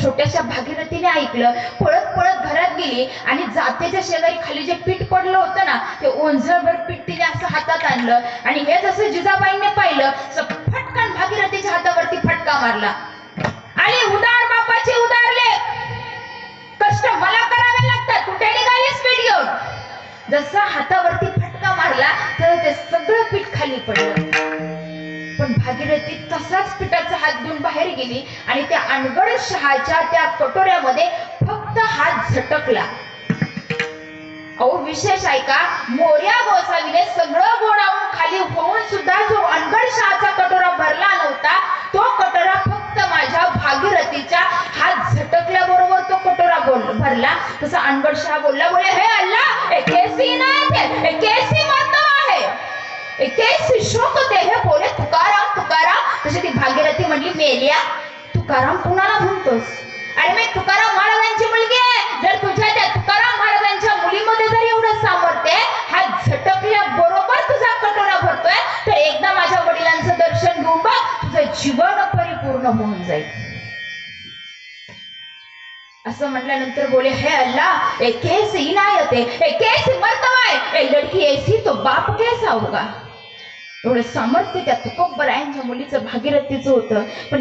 छोट्याशा भागीरथीने ऐकलं, पळत पळत घरात गेली आणि जातेच्या शेजारी खाली जे पीठ पडलं होतं ना, ते ओंजळभर पीठ तिने असं हातात आणलं आणि हे जसं जिजाबाईंनी पाहिलं फटकन भागीरथीच्या हातावरती फटका मारला. आणि उदार बापाचे उदारले कष्ट मला करावे लागतात, कुठे निघालीस पीठ घेऊन. जसा हातावरती फटका मारला तर ते सगळं पीठ खाली पडलं. पण भागीरथी तसाच पिठाचा हात घेऊन बाहेर गेली आणि त्या अनगढ शहाच्या त्या कटोऱ्यामध्ये फक्त हात झटकला. अहो विशेष ऐका, मोर्या गोसावीने सगळं गोडाऊन खाली होऊन सुद्धा जो अनगढ शहाचा कटोरा भरला नव्हता, तो कटोरा फक्त माझ्या भागीरथीच्या हात झटकल्याबरोबर तो कटोरा भरला. तसा अनगढ शहा बोलला, बोले हे अल्लाह, ये कैसी इनायत है, ये कैसी मर्तबा है, ये कैसी शौकत है. बोले तुकाराम तुकाराम. तशी ती भागीरथी म्हणली, मेल्या तुकाराम कुणाला म्हणतोस? अरे मी तुकाराम महाराजांची मुलगी आहे. जर तुझ्या त्या तुकाराम महाराजांच्या मुलीमध्ये जर एवढं सामर्थ्य आहे, हात झटकल्या बरोबर तुझा कटोरा भरतोय, तर एकदा माझ्या वडिलांचं दर्शन घेऊन बघ, तुझं जीवन परिपूर्ण होऊन जाईल. असं म्हटल्यानंतर बोले, हे अल्लाह, ये कैसी इनायत है, ये कैसी मर्तबा है, ये लड़की ऐसी तो बाप कैसा होगा. एवढं सामर्थ्य त्या तुकोबरायांच्या मुलीचं भागीरथीचं होतं. पण